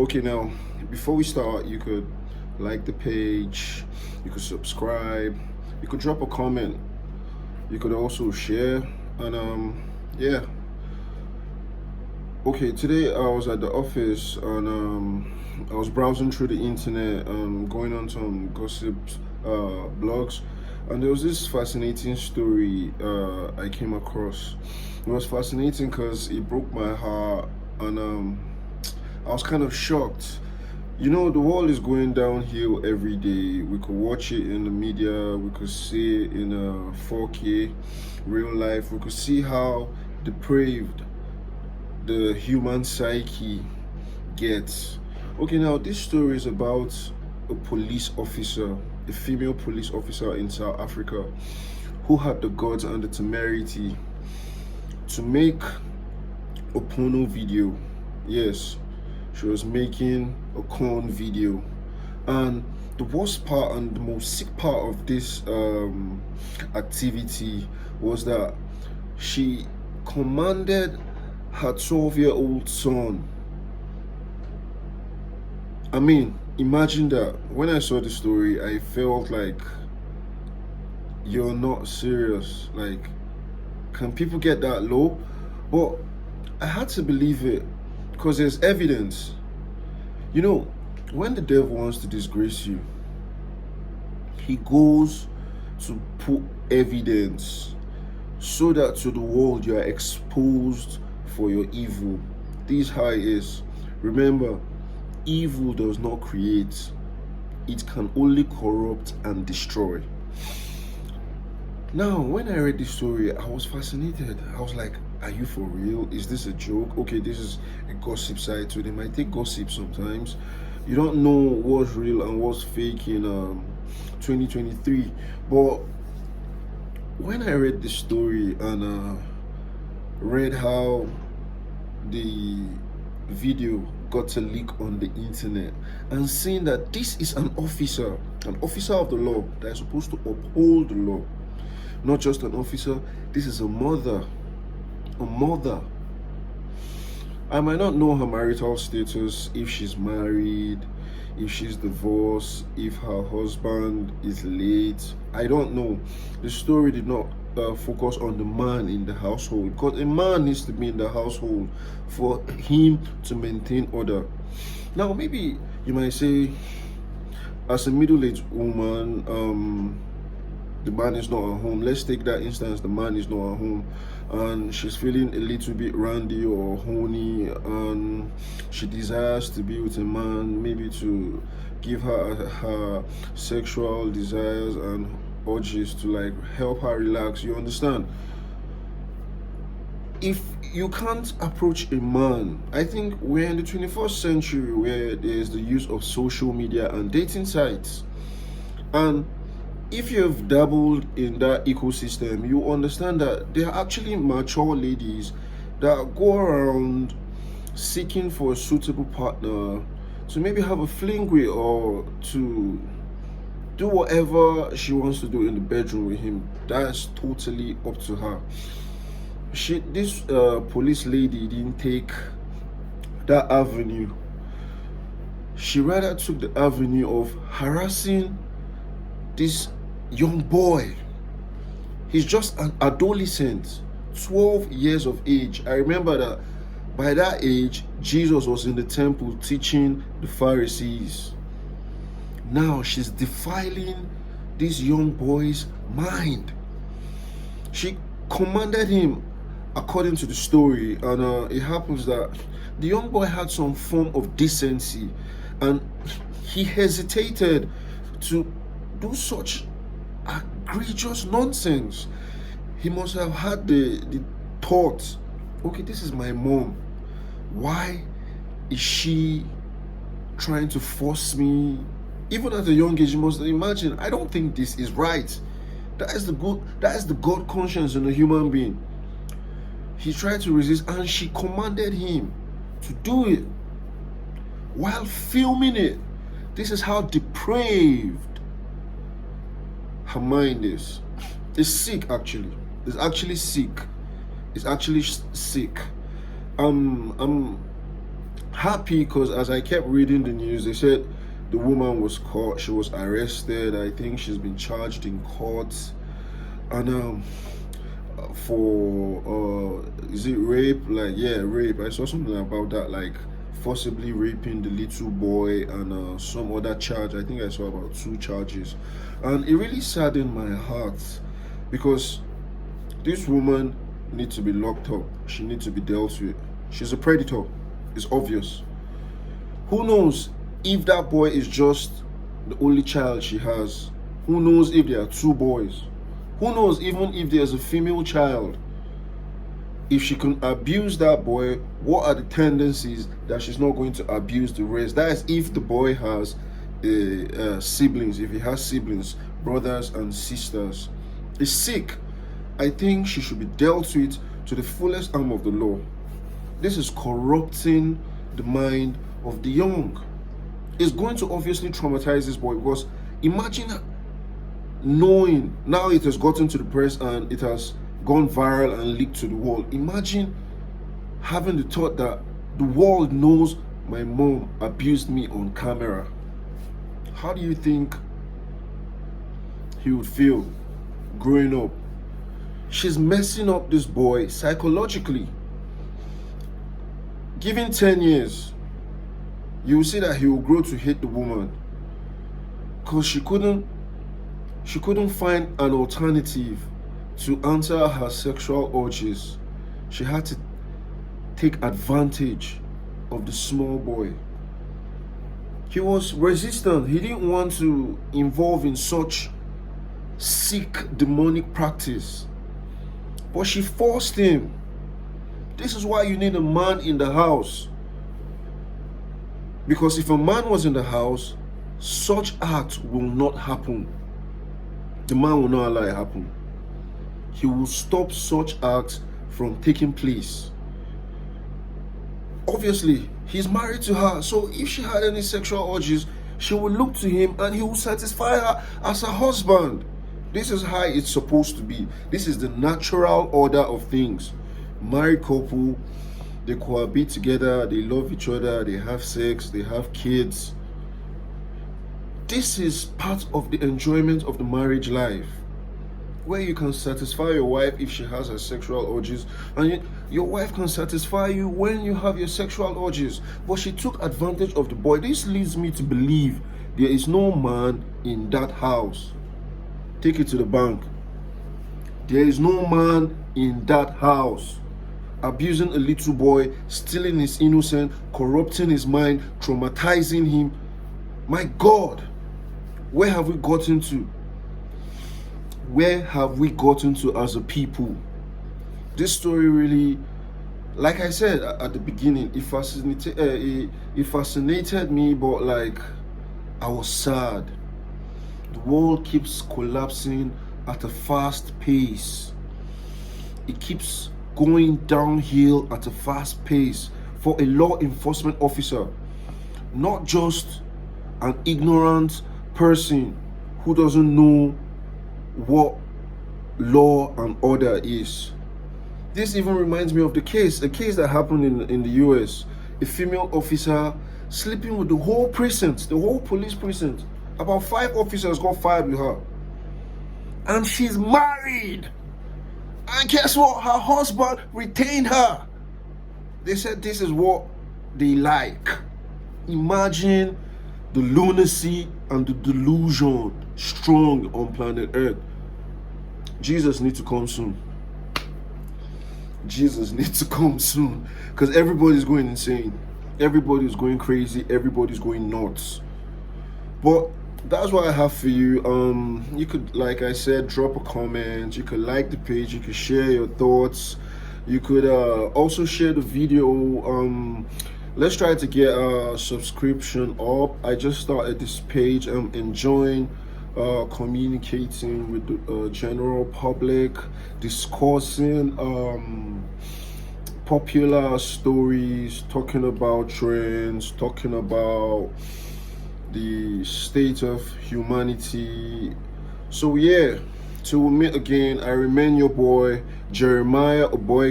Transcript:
Okay, now before we start, you could like the page, you could subscribe, you could drop a comment, you could also share, and yeah. Okay, today I was at the office and I was browsing through the internet, going on some gossip blogs, and there was this fascinating story I came across. It was fascinating because it broke my heart, and I was kind of shocked. The world is going downhill every day. We could watch it in the media, we could see it in 4K, real life. We could see how depraved the human psyche gets. Okay, now this story is about a police officer, a female police officer in South Africa, who had the guts and the temerity to make a porno video. Yes, she was making a corn video. And the worst part and the most sick part of this activity was that she commanded her 12-year-old son. I mean, imagine that. When I saw the story, I felt like, you're not serious. Like, can people get that low? But I had to believe it because there's evidence. When the devil wants to disgrace you, he goes to put evidence so that to the world you are exposed for your evil. This is how it is. Remember, evil does not create, it can only corrupt and destroy. Now, when I read this story, I was fascinated. I was like, are you for real? Is this a joke? Okay, this is a gossip side, so they might take gossip sometimes. You don't know what's real and what's fake in 2023. But when I read this story and read how the video got to leak on the internet, and seeing that this is an officer of the law that is supposed to uphold the law, not just an officer, this is a mother. I might not know her marital status, if she's married, if she's divorced, if her husband is late. I don't know. The story did not focus on the man in the household, because a man needs to be in the household for him to maintain order. Now, maybe you might say, as a middle-aged woman, the man is not at home. Let's take that instance. The man is not at home and she's feeling a little bit randy or horny, and she desires to be with a man, maybe to give her sexual desires and urges, to like help her relax. You understand? If you can't approach a man, I think we're in the 21st century where there's the use of social media and dating sites. And if you've dabbled in that ecosystem, you understand that there are actually mature ladies that go around seeking for a suitable partner to maybe have a fling with, or to do whatever she wants to do in the bedroom with him. That's totally up to her. This police lady didn't take that avenue. She rather took the avenue of harassing this young boy. He's just an adolescent, 12 years of age. I remember that by that age, Jesus was in the temple teaching the Pharisees. Now she's defiling this young boy's mind. She commanded him, according to the story, and it happens that the young boy had some form of decency, and he hesitated to do such egregious nonsense. He must have had the thought, okay, this is my mom. Why is she trying to force me? Even at a young age, you must imagine, I don't think this is right. That is the God conscience in a human being. He tried to resist, and she commanded him to do it while filming it. This is how depraved her mind is. It's sick, actually. It's actually sick. It's actually sick. happy because as I kept reading the news, they said the woman was caught, she was arrested. I think she's been charged in court, and for is it rape? Like, yeah, rape. I saw something about that, like forcibly raping the little boy, and some other charge. I think I saw about 2 charges, and it really saddened my heart because this woman needs to be locked up. She needs to be dealt with. She's a predator. It's obvious. Who knows if that boy is just the only child she has? Who knows if there are 2 boys? Who knows even if there's a female child? If she can abuse that boy, what are the tendencies that she's not going to abuse the rest? That is if the boy has siblings, if he has siblings, brothers and sisters. It's sick. I think she should be dealt with to the fullest arm of the law. This is corrupting the mind of the young. It's going to obviously traumatize this boy because imagine knowing now it has gotten to the press and it has gone viral and leaked to the world. Imagine having the thought that the world knows my mom abused me on camera. How do you think he would feel growing up? She's messing up this boy psychologically. Given 10 years, you will see that he will grow to hate the woman because she couldn't find an alternative to answer her sexual urges. She had to take advantage of the small boy. He was resistant. He didn't want to involve in such sick demonic practice, but she forced him. This is why you need a man in the house. Because if a man was in the house, such act will not happen. The man will not allow it happen. He will stop such acts from taking place. Obviously, he's married to her, so if she had any sexual urges, she will look to him and he will satisfy her as a husband. This is how it's supposed to be. This is the natural order of things. Married couple, they cohabit together, they love each other, they have sex, they have kids. This is part of the enjoyment of the marriage life, where you can satisfy your wife if she has her sexual urges, and your wife can satisfy you when you have your sexual urges. But she took advantage of the boy. This leads me to believe there is no man in that house. Take it to the bank. There is no man in that house abusing a little boy, stealing his innocence, corrupting his mind, traumatizing him. My God, where have we gotten to? Where have we gotten to as a people? This story really, like I said at the beginning, it fascinated me, but like I was sad. The world keeps collapsing at a fast pace. It keeps going downhill at a fast pace for a law enforcement officer, not just an ignorant person who doesn't know what law and order is. This even reminds me of a case that happened in the US. A female officer sleeping with the whole precinct, the whole police precinct. About 5 officers got fired with her. And she's married. And guess what? Her husband retained her. They said this is what they like. Imagine the lunacy and the delusion strong on planet Earth. Jesus needs to come soon. Jesus needs to come soon. Because everybody's going insane. Everybody's going crazy. Everybody's going nuts. But that's what I have for you. You could, like I said, drop a comment. You could like the page. You could share your thoughts. You could also share the video. Let's try to get a subscription up. I just started this page. I'm enjoying communicating with the general public, discussing popular stories, talking about trends, talking about the state of humanity. So yeah, till we meet again, I remain your boy Jeremiah, a boy